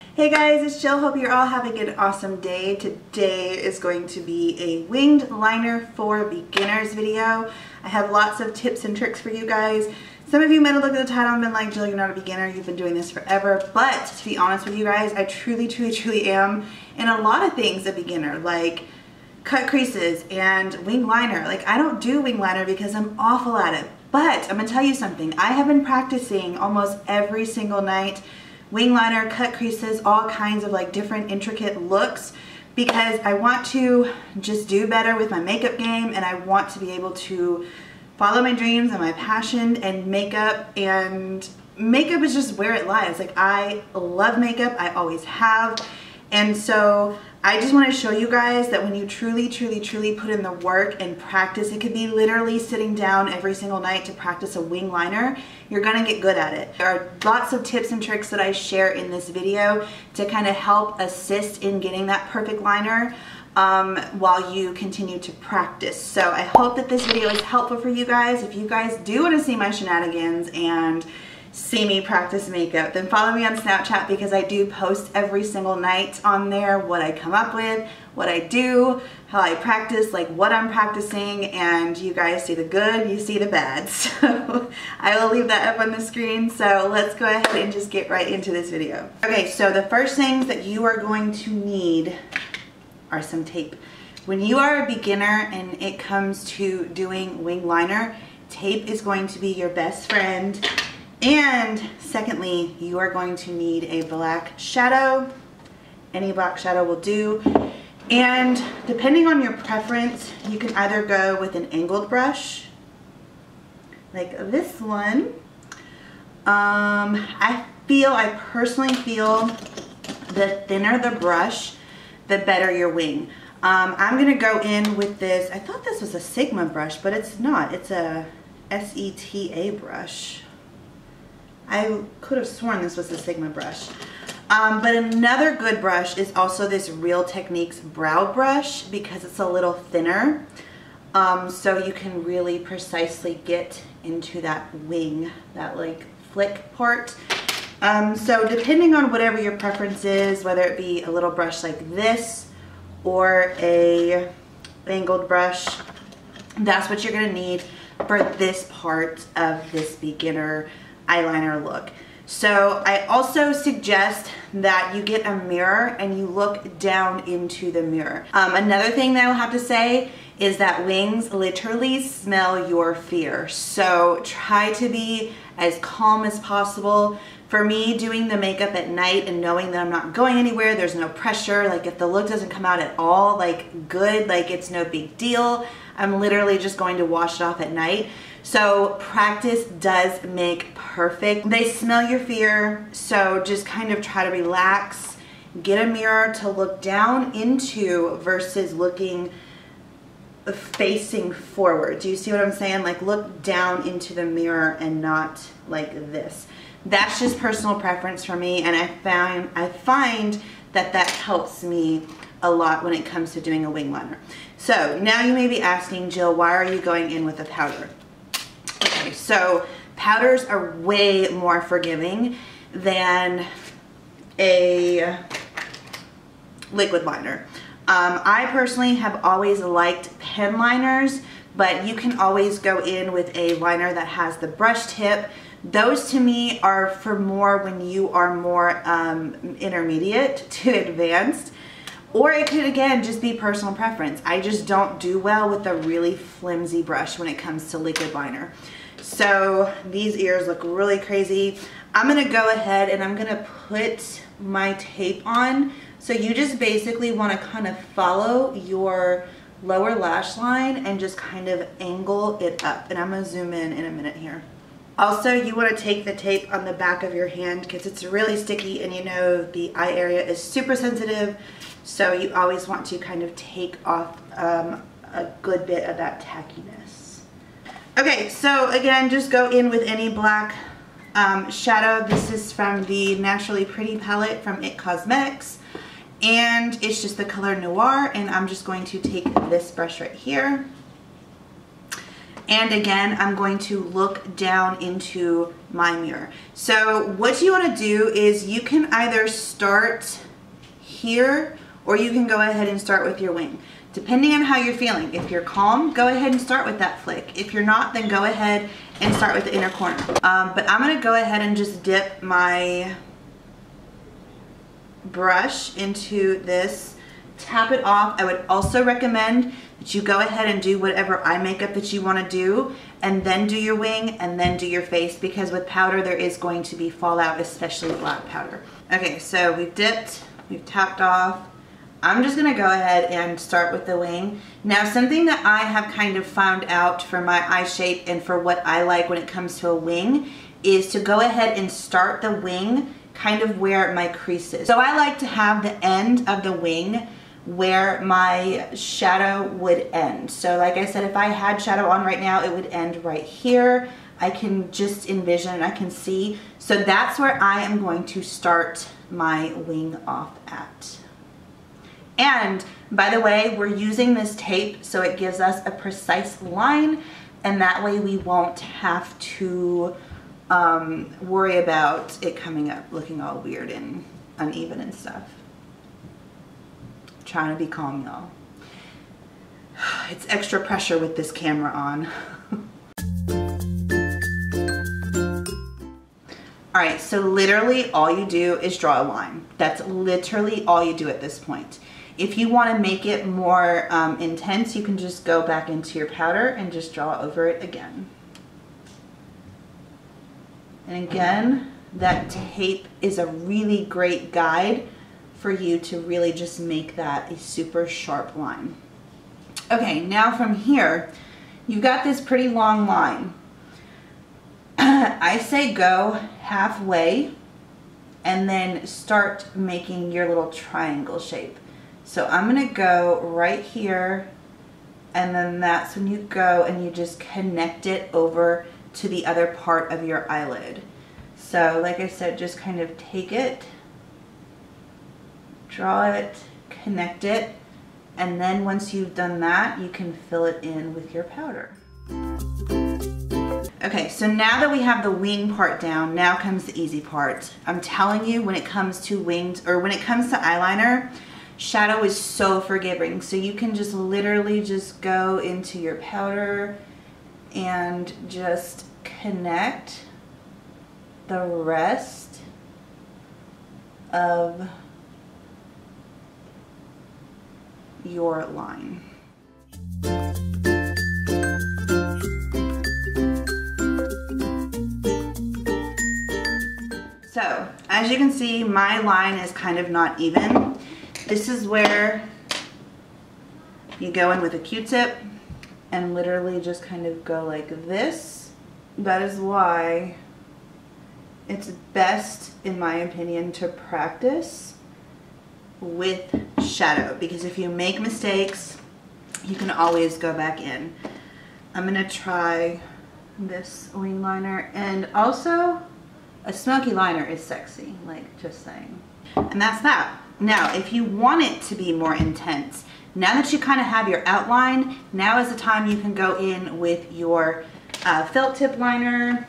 Hey guys, it's Jill. Hope you're all having an awesome day. Today is going to be a winged liner for beginners video. I have lots of tips and tricks for you guys. Some of you might have looked at the title and been like, Jill, you're not a beginner. You've been doing this forever. But to be honest with you guys, I truly am in a lot of things a beginner, like cut creases and wing liner. Like, I don't do wing liner because I'm awful at it. But I'm gonna tell you something. I have been practicing almost every single night wing liner, cut creases, all kinds of like different intricate looks, because I want to just do better with my makeup game, and I want to be able to follow my dreams and my passion. And makeup is just where it lies. Like, I love makeup, I always have. And so I just want to show you guys that when you truly put in the work and practice, it could be literally sitting down every single night to practice a wing liner, you're gonna get good at it. There are lots of tips and tricks that I share in this video to kind of help assist in getting that perfect liner while you continue to practice. So I hope that this video is helpful for you guys. If you guys do want to see my shenanigans and see me practice makeup, then follow me on Snapchat, because I do post every single night on there what I come up with, what I do, how I practice, like what I'm practicing, and you guys see the good, you see the bad. So I will leave that up on the screen. So let's go ahead and just get right into this video. Okay, so the first things that you are going to need are some tape. When you are a beginner and it comes to doing wing liner, tape is going to be your best friend. And secondly, you are going to need a black shadow. Any black shadow will do. And depending on your preference, you can either go with an angled brush, like this one. I personally feel the thinner the brush, the better your wing. I'm gonna go in with this. I thought this was a Sigma brush, but it's not. It's a SETA brush. I could have sworn this was a Sigma brush. But another good brush is also this Real Techniques brow brush, because it's a little thinner. So you can really precisely get into that wing, that like flick part. So depending on whatever your preference is, whether it be a little brush like this or a angled brush, that's what you're gonna need for this part of this beginner eyeliner look. So I also suggest that you get a mirror and you look down into the mirror. Another thing that I will have to say is that wings literally smell your fear. So try to be as calm as possible. For me, doing the makeup at night and knowing that I'm not going anywhere, there's no pressure, like if the look doesn't come out at all, like good, like it's no big deal. I'm literally just going to wash it off at night. So practice does make perfect. They smell your fear, so just kind of try to relax. Get a mirror to look down into versus looking facing forward. Do you see what I'm saying? Like, look down into the mirror and not like this. That's just personal preference for me, and I find that that helps me a lot when it comes to doing a wing liner. So now you may be asking, Jill, why are you going in with a powder? Okay, so powders are way more forgiving than a liquid liner. I personally have always liked pen liners, but you can always go in with a liner that has the brush tip. Those to me are for more when you are more intermediate to advanced. Or it could, again, just be personal preference. I just don't do well with a really flimsy brush when it comes to liquid liner. So these ears look really crazy. I'm gonna go ahead and I'm gonna put my tape on. So you just basically wanna kind of follow your lower lash line and just kind of angle it up. And I'm gonna zoom in a minute here. Also, you want to take the tape on the back of your hand because it's really sticky, and you know the eye area is super sensitive, so you always want to kind of take off a good bit of that tackiness. Okay, so again, just go in with any black shadow. This is from the Naturally Pretty palette from It Cosmetics, and it's just the color Noir, and I'm just going to take this brush right here. And again, I'm going to look down into my mirror. So what you want to do is you can either start here or you can go ahead and start with your wing. Depending on how you're feeling. If you're calm, go ahead and start with that flick. If you're not, then go ahead and start with the inner corner. But I'm gonna go ahead and just dip my brush into this, tap it off. I would also recommend that you go ahead and do whatever eye makeup that you wanna do, and then do your wing, and then do your face, because with powder there is going to be fallout, especially black powder. Okay, so we've dipped, we've tapped off. I'm just gonna go ahead and start with the wing. Now, something that I have kind of found out for my eye shape and for what I like when it comes to a wing is to go ahead and start the wing kind of where my crease is. So I like to have the end of the wing where my shadow would end. So like I said, if I had shadow on right now, it would end right here. I can just envision, I can see. So that's where I am going to start my wing off at. And by the way, we're using this tape so it gives us a precise line, and that way we won't have to worry about it coming up looking all weird and uneven and stuff. I'm trying to be calm, y'all. It's extra pressure with this camera on. All right, so literally all you do is draw a line. That's literally all you do at this point. If you want to make it more intense, you can just go back into your powder and just draw over it again. And again, that tape is a really great guide for you to really just make that a super sharp line. Okay, now from here, you've got this pretty long line. I say go halfway and then start making your little triangle shape. So I'm gonna go right here, and then that's when you go and you just connect it over to the other part of your eyelid. So like I said, just kind of take it, draw it, connect it, and then once you've done that, you can fill it in with your powder. Okay, so now that we have the wing part down, now comes the easy part. I'm telling you, when it comes to wings, or when it comes to eyeliner, shadow is so forgiving. So you can just literally just go into your powder and just connect the rest of your line. So as you can see, my line is kind of not even. This is where you go in with a Q-tip and literally just kind of go like this. That is why it's best, in my opinion, to practice with shadow, because if you make mistakes, you can always go back in. I'm gonna try this wing liner, and also a smoky liner is sexy, like, just saying. And that's that. Now, if you want it to be more intense, now that you kind of have your outline, now is the time you can go in with your felt tip liner.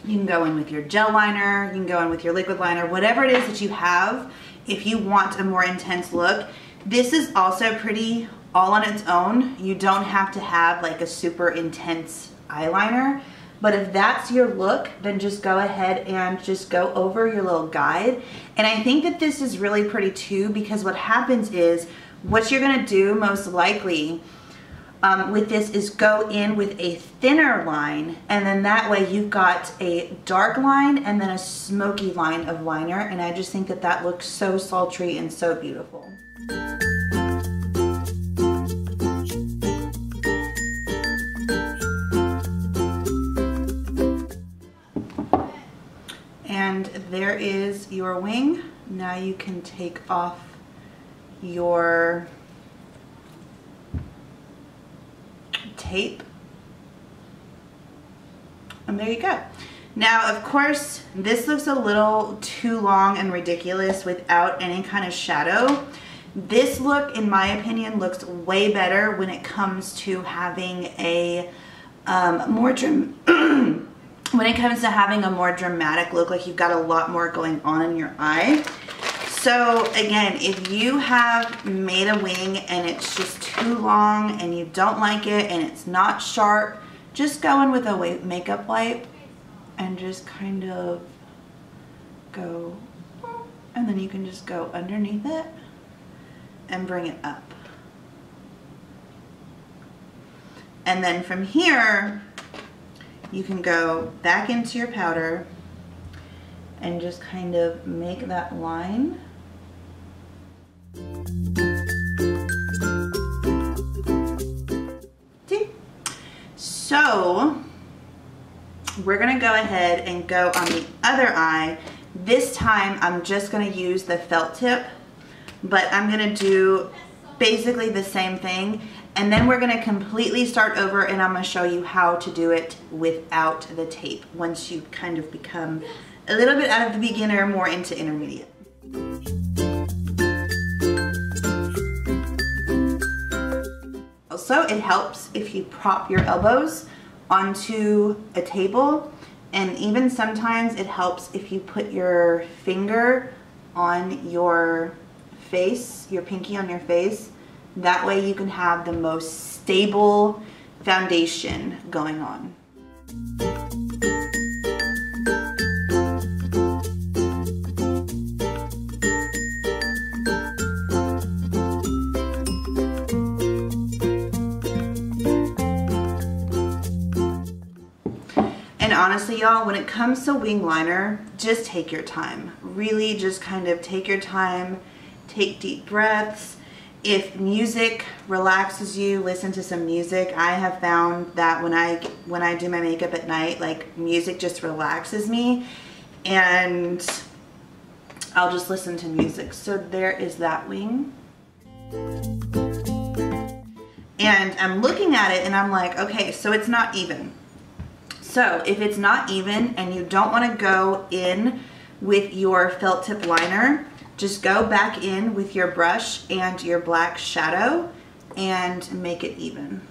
You can go in with your gel liner. You can go in with your liquid liner, whatever it is that you have. If you want a more intense look, this is also pretty all on its own. You don't have to have like a super intense eyeliner. But if that's your look, then just go ahead and just go over your little guide. And I think that this is really pretty too, because what happens is, what you're gonna do most likely with this is go in with a thinner line, and then that way you've got a dark line and then a smoky line of liner. And I just think that that looks so sultry and so beautiful. And there is your wing. Now you can take off your tape. And there you go. Now, of course, this looks a little too long and ridiculous without any kind of shadow. This look, in my opinion, looks way better when it comes to having a when it comes to having a more dramatic look, like you've got a lot more going on in your eye. So again, if you have made a wing and it's just too long and you don't like it and it's not sharp, just go in with a makeup wipe and just kind of go, and then you can just go underneath it and bring it up. And then from here, you can go back into your powder and just kind of make that line. See? So we're gonna go ahead and go on the other eye. This time I'm just gonna use the felt tip, but I'm gonna do basically the same thing, and then we're gonna completely start over and I'm gonna show you how to do it without the tape once you kind of become a little bit out of the beginner, more into intermediate. Also, it helps if you prop your elbows onto a table, and even sometimes it helps if you put your finger on your face, your pinky on your face. That way you can have the most stable foundation going on. And honestly, y'all, when it comes to wing liner, just take your time. Really just kind of take your time, take deep breaths. If music relaxes you, listen to some music. I have found that when I do my makeup at night, like music just relaxes me, and I'll just listen to music. So there is that wing. And I'm looking at it and I'm like, okay, so it's not even. So if it's not even and you don't want to go in with your felt tip liner, just go back in with your brush and your black shadow and make it even.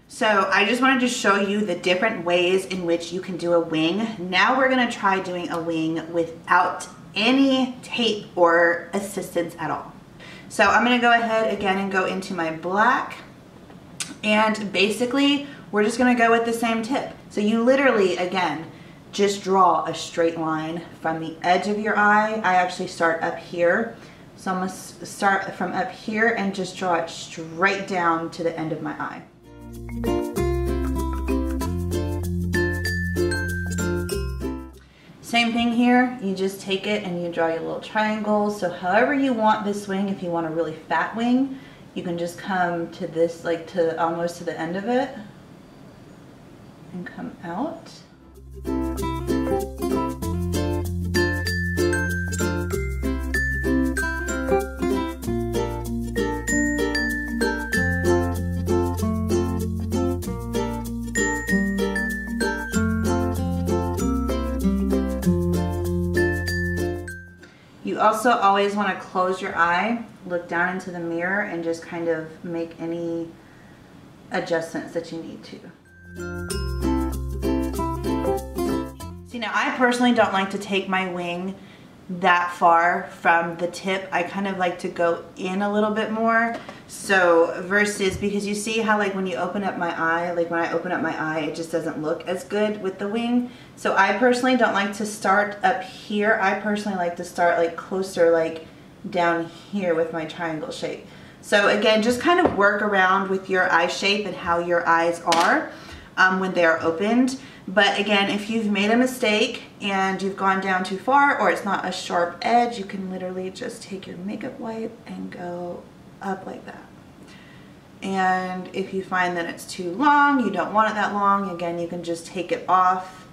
So I just wanted to show you the different ways in which you can do a wing. Now we're gonna try doing a wing without any tape or assistance at all. So I'm gonna go ahead again and go into my black, and basically we're just gonna go with the same tip. So you literally, again, just draw a straight line from the edge of your eye. I actually start up here. So I'm gonna start from up here and just draw it straight down to the end of my eye. Same thing here, you just take it and you draw your little triangles. So however you want this wing, if you want a really fat wing, you can just come to this, like to almost to the end of it and come out. You also always want to close your eye, look down into the mirror, and just kind of make any adjustments that you need to. See, now I personally don't like to take my wing that far from the tip. I kind of like to go in a little bit more. So versus, because you see how like when you open up my eye, like when I open up my eye, it just doesn't look as good with the wing. So I personally don't like to start up here. I personally like to start like closer, like down here with my triangle shape. So again, just kind of work around with your eye shape and how your eyes are when they are opened. But again, if you've made a mistake and you've gone down too far, or it's not a sharp edge, you can literally just take your makeup wipe and go up like that. And if you find that it's too long, you don't want it that long, again, you can just take it off,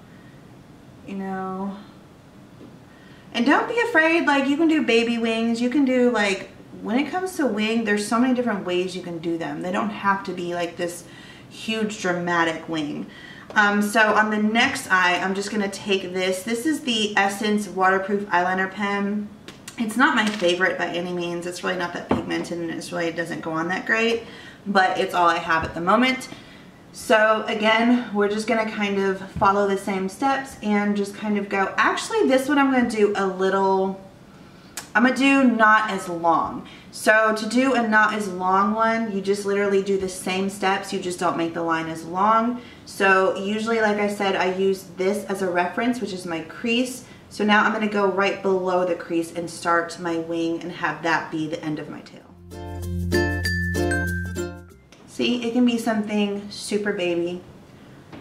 you know. And don't be afraid, like you can do baby wings, you can do like, when it comes to wing, there's so many different ways you can do them. They don't have to be like this huge dramatic wing. So on the next eye, I'm just gonna take this. This is the Essence Waterproof Eyeliner Pen. It's not my favorite by any means. It's really not that pigmented and it doesn't go on that great, but it's all I have at the moment. So again, we're just gonna kind of follow the same steps and just kind of go. Actually, this one I'm gonna do I'm gonna do not as long. So to do a not as long one, you just literally do the same steps, you just don't make the line as long. So usually, like I said, I use this as a reference, which is my crease. So now I'm gonna go right below the crease and start my wing and have that be the end of my tail. See, it can be something super baby.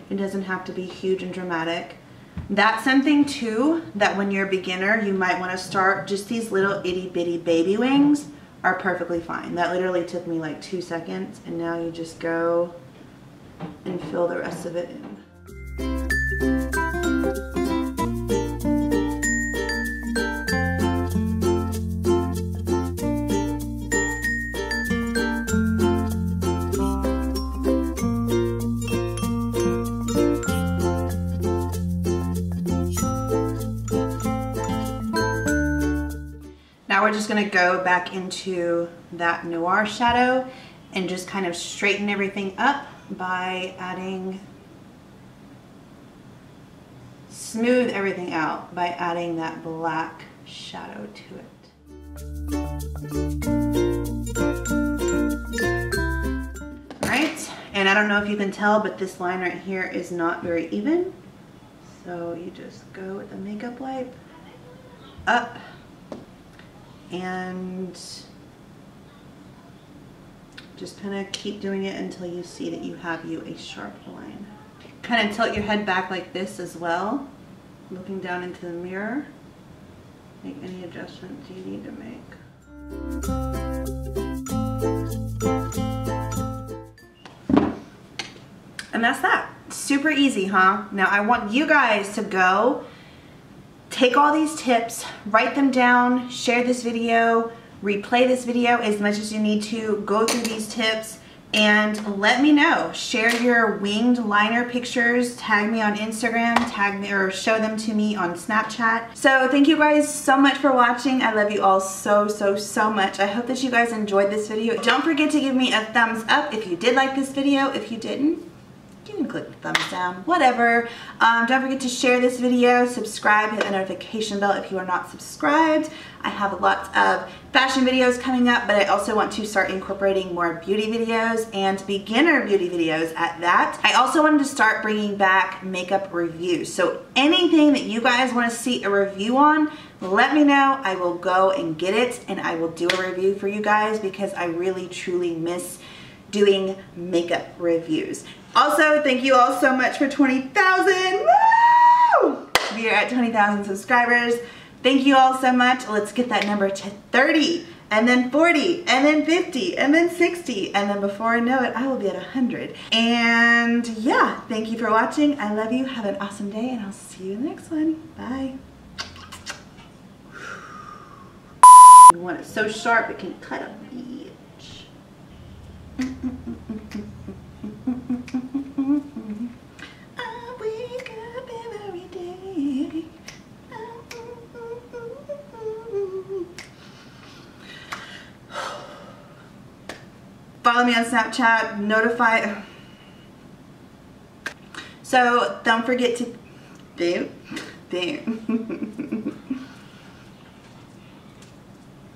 It doesn't have to be huge and dramatic. That's something too, that when you're a beginner, you might wanna start just these little itty bitty baby wings are perfectly fine. That literally took me like 2 seconds, and now you just go and fill the rest of it in. Now we're just gonna go back into that noir shadow and just kind of straighten everything up by smooth everything out by adding that black shadow to it. All right, and I don't know if you can tell, but this line right here is not very even. So you just go with the makeup wipe up and just kind of keep doing it until you see that you have a sharp line. Kind of tilt your head back like this as well, looking down into the mirror. Make any adjustments you need to make. And that's that. Super easy, huh? Now I want you guys to go take all these tips, write them down, share this video, replay this video as much as you need to, go through these tips, and let me know. Share your winged liner pictures, tag me on Instagram, tag me or show them to me on Snapchat. So thank you guys so much for watching. I love you all so much. I hope that you guys enjoyed this video. Don't forget to give me a thumbs up if you did like this video. If you didn't, you can click the thumbs down, whatever. Don't forget to share this video, subscribe, hit the notification bell if you are not subscribed. I have lots of fashion videos coming up, but I also want to start incorporating more beauty videos and beginner beauty videos at that. I also wanted to start bringing back makeup reviews. So anything that you guys want to see a review on, let me know. I will go and get it and I will do a review for you guys because I really truly miss doing makeup reviews. Also, thank you all so much for 20,000. Woo! We are at 20,000 subscribers. Thank you all so much. Let's get that number to 30, and then 40, and then 50, and then 60, and then before I know it, I will be at 100. And yeah, thank you for watching. I love you. Have an awesome day, and I'll see you in the next one. Bye. You want it so sharp it can cut a bitch. I wake up every day. Follow me on Snapchat, notify. So don't forget to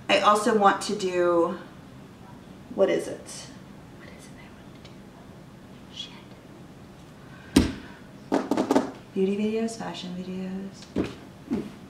I also want to do, what is it? What is it I want to do? Shit. Beauty videos, fashion videos.